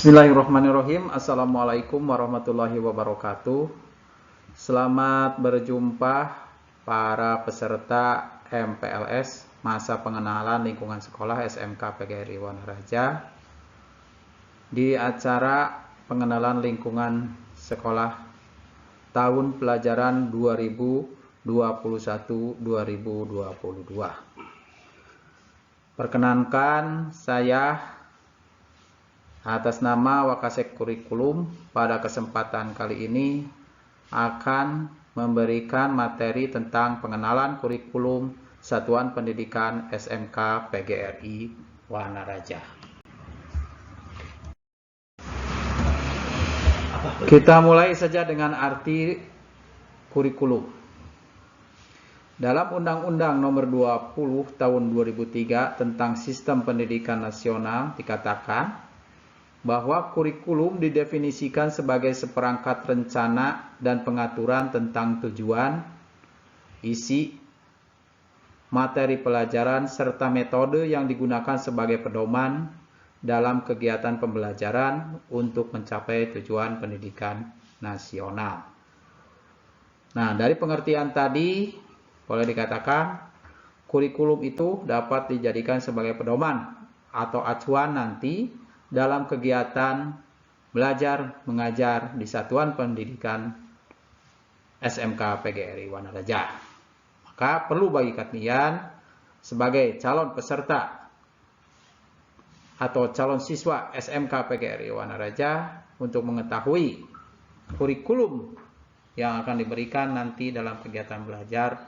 Bismillahirrahmanirrahim. Assalamualaikum warahmatullahi wabarakatuh. Selamat berjumpa para peserta MPLS Masa Pengenalan Lingkungan Sekolah SMK PGRI Wanaraja di acara pengenalan lingkungan sekolah tahun pelajaran 2021-2022. Perkenankan, saya atas nama Wakasek Kurikulum pada kesempatan kali ini akan memberikan materi tentang pengenalan kurikulum Satuan Pendidikan SMK PGRI Wanaraja. Kita mulai saja dengan arti kurikulum. Dalam Undang-Undang Nomor 20 Tahun 2003 tentang Sistem Pendidikan Nasional dikatakan bahwa kurikulum didefinisikan sebagai seperangkat rencana dan pengaturan tentang tujuan, isi, materi pelajaran, serta metode yang digunakan sebagai pedoman dalam kegiatan pembelajaran untuk mencapai tujuan pendidikan nasional. Nah, dari pengertian tadi boleh dikatakan kurikulum itu dapat dijadikan sebagai pedoman atau acuan nanti dalam kegiatan belajar mengajar di Satuan Pendidikan SMK PGRI Wanaraja. Maka perlu bagi kalian sebagai calon peserta atau calon siswa SMK PGRI Wanaraja untuk mengetahui kurikulum yang akan diberikan nanti dalam kegiatan belajar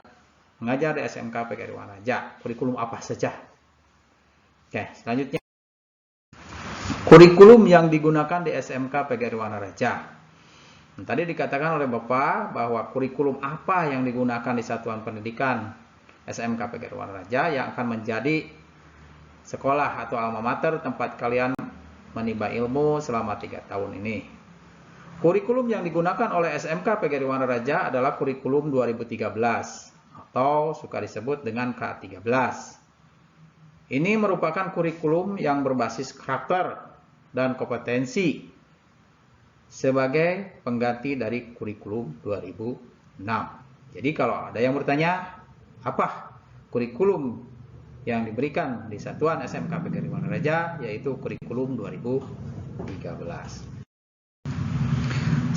mengajar di SMK PGRI Wanaraja. Kurikulum apa saja? Oke, selanjutnya kurikulum yang digunakan di SMK PGRI Wanaraja. Tadi dikatakan oleh Bapak bahwa kurikulum apa yang digunakan di Satuan Pendidikan SMK PGRI Wanaraja yang akan menjadi sekolah atau alma mater tempat kalian menimba ilmu selama 3 tahun ini. Kurikulum yang digunakan oleh SMK PGRI Wanaraja adalah kurikulum 2013 atau suka disebut dengan K13. Ini merupakan kurikulum yang berbasis karakter dan kompetensi sebagai pengganti dari kurikulum 2006. Jadi kalau ada yang bertanya, apa kurikulum yang diberikan di Satuan SMK PGRI Wanaraja, yaitu kurikulum 2013.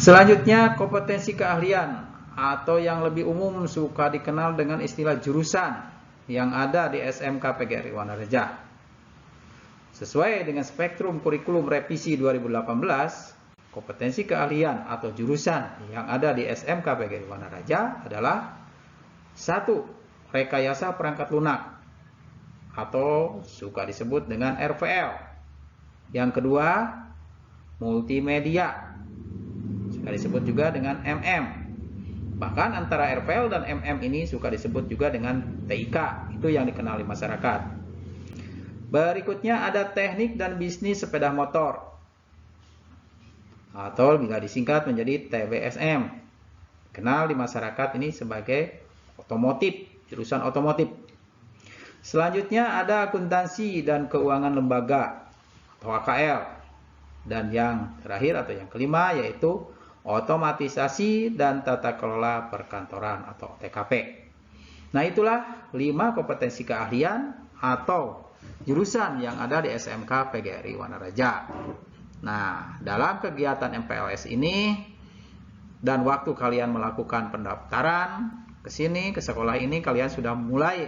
Selanjutnya, kompetensi keahlian atau yang lebih umum suka dikenal dengan istilah jurusan yang ada di SMK PGRI Wanaraja. Sesuai dengan spektrum kurikulum revisi 2018, kompetensi keahlian atau jurusan yang ada di SMK PGRI Wanaraja adalah 1. Rekayasa perangkat lunak atau suka disebut dengan RPL. Yang kedua, multimedia, suka disebut juga dengan MM. Bahkan antara RPL dan MM ini suka disebut juga dengan TIK, itu yang dikenal di masyarakat. Berikutnya ada teknik dan bisnis sepeda motor atau bila disingkat menjadi TBSM. Kenal di masyarakat ini sebagai otomotif, jurusan otomotif. Selanjutnya ada akuntansi dan keuangan lembaga atau AKL. Dan yang terakhir atau yang kelima yaitu otomatisasi dan tata kelola perkantoran atau TKP. Nah, itulah 5 kompetensi keahlian atau jurusan yang ada di SMK PGRI Wanaraja. Nah, dalam kegiatan MPLS ini dan waktu kalian melakukan pendaftaran ke sini, ke sekolah ini, kalian sudah mulai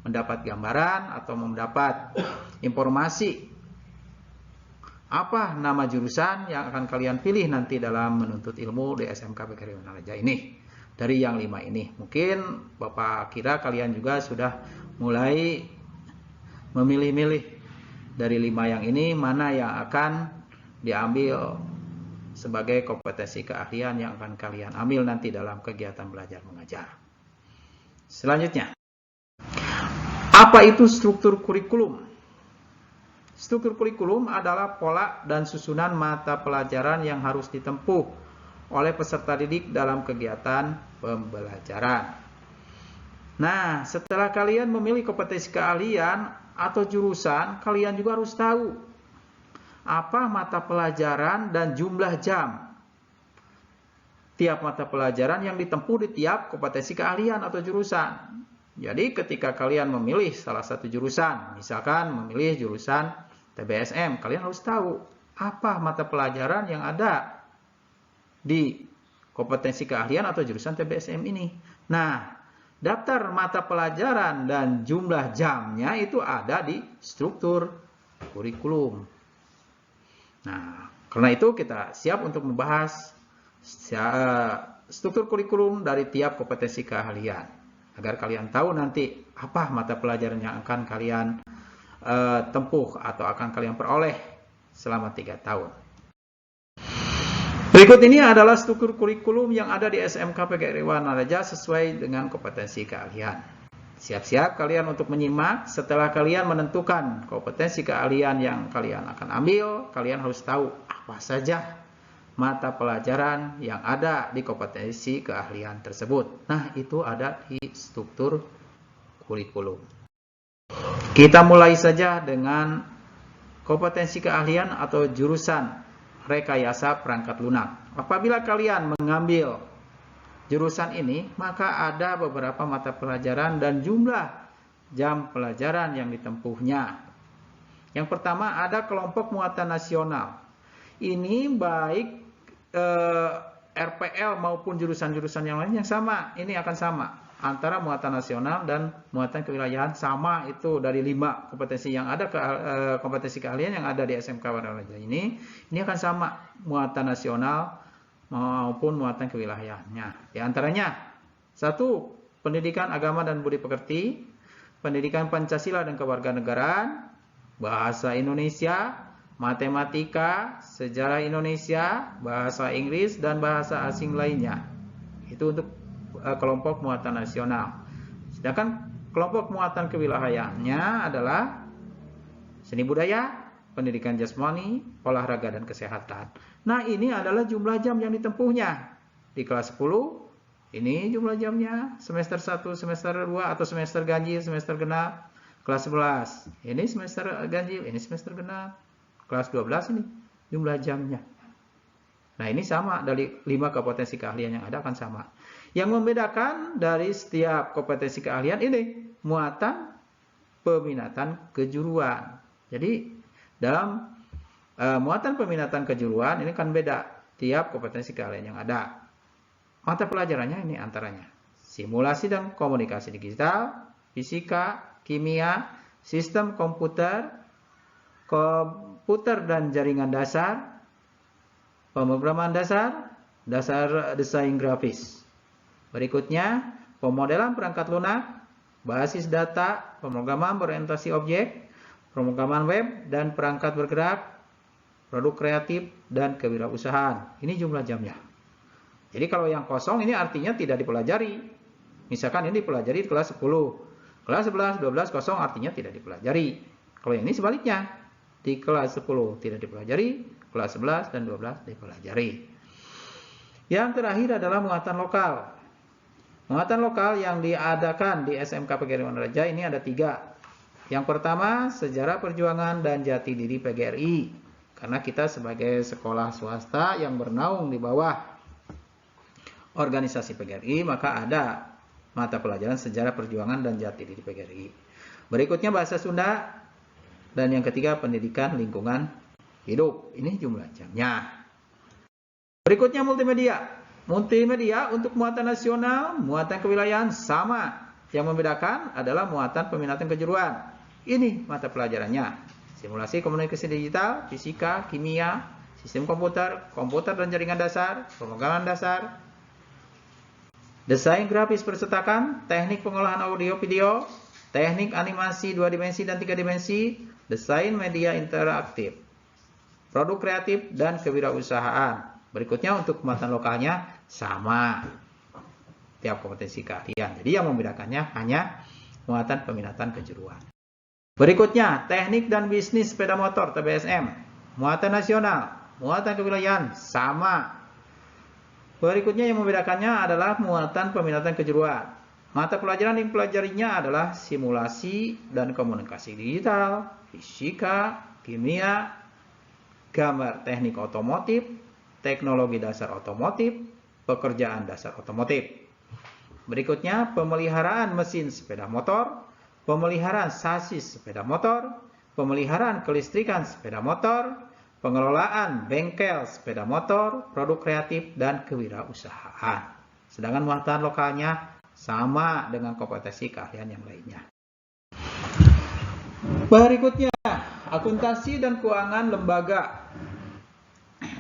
mendapat gambaran atau mendapat informasi apa nama jurusan yang akan kalian pilih nanti dalam menuntut ilmu di SMK PGRI Wanaraja ini. Dari yang 5 ini, mungkin Bapak kira kalian juga sudah mulai memilih-milih dari 5 yang ini mana yang akan diambil sebagai kompetensi keahlian yang akan kalian ambil nanti dalam kegiatan belajar mengajar. Selanjutnya, apa itu struktur kurikulum? Struktur kurikulum adalah pola dan susunan mata pelajaran yang harus ditempuh oleh peserta didik dalam kegiatan pembelajaran. Nah, setelah kalian memilih kompetensi keahlian atau jurusan, kalian juga harus tahu apa mata pelajaran dan jumlah jam tiap mata pelajaran yang ditempuh di tiap kompetensi keahlian atau jurusan. Jadi ketika kalian memilih salah satu jurusan, misalkan memilih jurusan TBSM, kalian harus tahu apa mata pelajaran yang ada di kompetensi keahlian atau jurusan TBSM ini. Nah, daftar mata pelajaran dan jumlah jamnya itu ada di struktur kurikulum. Nah, karena itu kita siap untuk membahas struktur kurikulum dari tiap kompetensi keahlian. Agar kalian tahu nanti apa mata pelajaran yang akan kalian tempuh atau akan kalian peroleh selama 3 tahun. Berikut ini adalah struktur kurikulum yang ada di SMK PGRI Wanaraja sesuai dengan kompetensi keahlian. Siap-siap kalian untuk menyimak. Setelah kalian menentukan kompetensi keahlian yang kalian akan ambil, kalian harus tahu apa saja mata pelajaran yang ada di kompetensi keahlian tersebut. Nah, itu ada di struktur kurikulum. Kita mulai saja dengan kompetensi keahlian atau jurusan rekayasa perangkat lunak. Apabila kalian mengambil jurusan ini, maka ada beberapa mata pelajaran dan jumlah jam pelajaran yang ditempuhnya. Yang pertama ada kelompok muatan nasional. Ini baik RPL maupun jurusan-jurusan yang lain yang sama. Ini akan sama antara muatan nasional dan muatan kewilayahan, sama itu dari 5 kompetensi yang ada kompetensi keahlian yang ada di SMK Wanaraja ini akan sama muatan nasional maupun muatan kewilayahannya. Di antaranya 1. Pendidikan agama dan budi pekerti, pendidikan Pancasila dan kewarganegaraan, bahasa Indonesia, matematika, sejarah Indonesia, bahasa Inggris, dan bahasa asing lainnya. Itu untuk kelompok muatan nasional. Sedangkan kelompok muatan kewilayahannya adalah seni budaya, pendidikan jasmani, olahraga, dan kesehatan. Nah, ini adalah jumlah jam yang ditempuhnya. Di kelas 10, ini jumlah jamnya. Semester 1, semester 2, atau semester ganjil, semester genap. Kelas 11, ini semester ganjil, ini semester genap. Kelas 12 ini jumlah jamnya. Nah, ini sama dari 5 kompetensi keahlian yang ada akan sama. Yang membedakan dari setiap kompetensi keahlian ini muatan peminatan kejuruan. Jadi dalam muatan peminatan kejuruan ini kan beda tiap kompetensi keahlian yang ada. Mata pelajarannya ini antaranya simulasi dan komunikasi digital, fisika, kimia, sistem komputer dan jaringan dasar, pemrograman dasar, dasar desain grafis. Berikutnya, pemodelan perangkat lunak, basis data, pemrograman berorientasi objek, pemrograman web dan perangkat bergerak, produk kreatif dan kewirausahaan. Ini jumlah jamnya. Jadi kalau yang kosong ini artinya tidak dipelajari. Misalkan ini dipelajari di kelas 10. Kelas 11, 12 kosong artinya tidak dipelajari. Kalau yang ini sebaliknya. Di kelas 10 tidak dipelajari, kelas 11 dan 12 dipelajari. Yang terakhir adalah muatan lokal. Muatan lokal yang diadakan di SMK PGRI Wanaraja ini ada 3. Yang pertama, sejarah perjuangan dan jati diri PGRI. Karena kita sebagai sekolah swasta yang bernaung di bawah organisasi PGRI, maka ada mata pelajaran sejarah perjuangan dan jati diri PGRI. Berikutnya bahasa Sunda. Dan yang ketiga, pendidikan lingkungan hidup. Ini jumlah jamnya. Berikutnya multimedia. Multimedia untuk muatan nasional, muatan kewilayahan sama. Yang membedakan adalah muatan peminatan kejuruan. Ini mata pelajarannya. Simulasi komunikasi digital, fisika, kimia, sistem komputer, komputer dan jaringan dasar, pemrograman dasar, desain grafis percetakan, teknik pengolahan audio video, teknik animasi 2 dimensi dan 3 dimensi, desain media interaktif, produk kreatif, dan kewirausahaan. Berikutnya untuk muatan lokalnya sama tiap kompetensi keahlian. Jadi yang membedakannya hanya muatan peminatan kejuruan. Berikutnya teknik dan bisnis sepeda motor TBSM, muatan nasional, muatan kewilayahan sama. Berikutnya yang membedakannya adalah muatan peminatan kejuruan. Mata pelajaran yang dipelajarinya adalah simulasi dan komunikasi digital, fisika, kimia, gambar teknik otomotif, teknologi dasar otomotif, pekerjaan dasar otomotif. Berikutnya, pemeliharaan mesin sepeda motor, pemeliharaan sasis sepeda motor, pemeliharaan kelistrikan sepeda motor, pengelolaan bengkel sepeda motor, produk kreatif, dan kewirausahaan. Sedangkan muatan lokalnya sama dengan kompetensi keahlian yang lainnya. Berikutnya, akuntansi dan keuangan lembaga.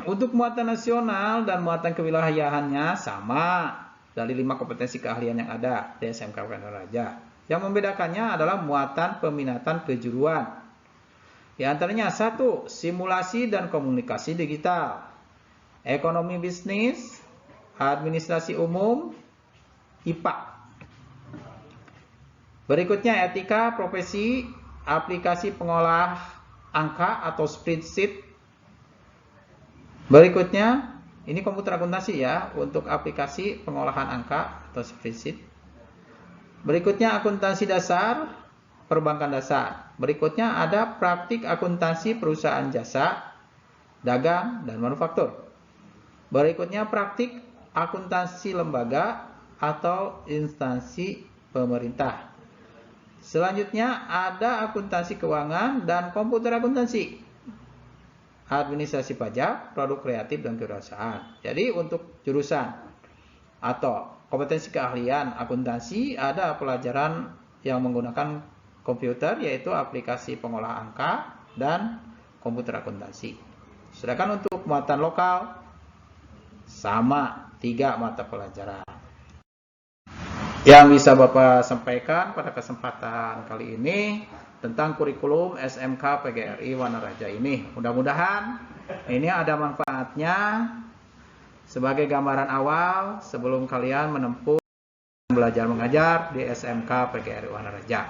Untuk muatan nasional dan muatan kewilayahannya sama dari 5 kompetensi keahlian yang ada di SMK Wanaraja. Yang membedakannya adalah muatan peminatan kejuruan. Di antaranya 1. Simulasi dan komunikasi digital, ekonomi bisnis, administrasi umum, IPA. Berikutnya etika profesi, aplikasi pengolah angka atau spreadsheet. Berikutnya ini komputer akuntansi ya, untuk aplikasi pengolahan angka atau spreadsheet. Berikutnya akuntansi dasar, perbankan dasar. Berikutnya ada praktik akuntansi perusahaan jasa, dagang, dan manufaktur. Berikutnya praktik akuntansi lembaga atau instansi pemerintah. Selanjutnya ada akuntansi keuangan dan komputer akuntansi, administrasi pajak, produk kreatif, dan kewirausahaan. Jadi untuk jurusan atau kompetensi keahlian akuntansi ada pelajaran yang menggunakan komputer, yaitu aplikasi pengolah angka dan komputer akuntansi. Sedangkan untuk muatan lokal sama 3 mata pelajaran. Yang bisa Bapak sampaikan pada kesempatan kali ini tentang kurikulum SMK PGRI Wanaraja ini. Mudah-mudahan ini ada manfaatnya sebagai gambaran awal sebelum kalian menempuh belajar mengajar di SMK PGRI Wanaraja.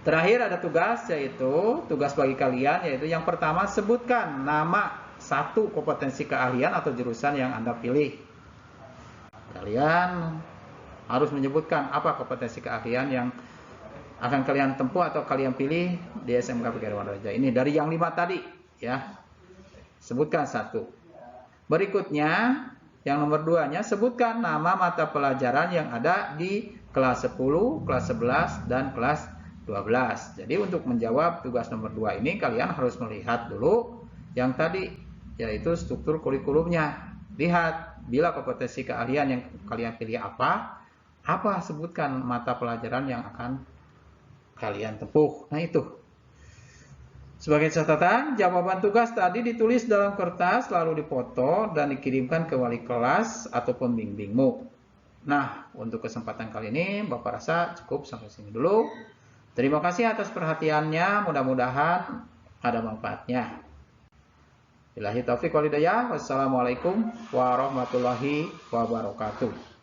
Terakhir ada tugas, yaitu tugas bagi kalian, yaitu yang pertama, sebutkan nama 1 kompetensi keahlian atau jurusan yang Anda pilih. Kalian harus menyebutkan apa kompetensi keahlian yang akan kalian tempuh atau kalian pilih di SMK PGRI Wanaraja ini dari yang 5 tadi ya. Sebutkan 1. Berikutnya yang nomor 2-nya, sebutkan nama mata pelajaran yang ada di kelas 10, kelas 11, dan kelas 12. Jadi untuk menjawab tugas nomor 2 ini kalian harus melihat dulu yang tadi, yaitu struktur kurikulumnya. Lihat bila kompetensi keahlian yang kalian pilih apa sebutkan mata pelajaran yang akan kalian tempuh. Nah itu. Sebagai catatan, jawaban tugas tadi ditulis dalam kertas, lalu dipoto dan dikirimkan ke wali kelas atau pembimbingmu. Nah, untuk kesempatan kali ini Bapak rasa cukup sampai sini dulu. Terima kasih atas perhatiannya, mudah-mudahan ada manfaatnya. Billahi taufiq wal hidayah. Wassalamualaikum warahmatullahi wabarakatuh.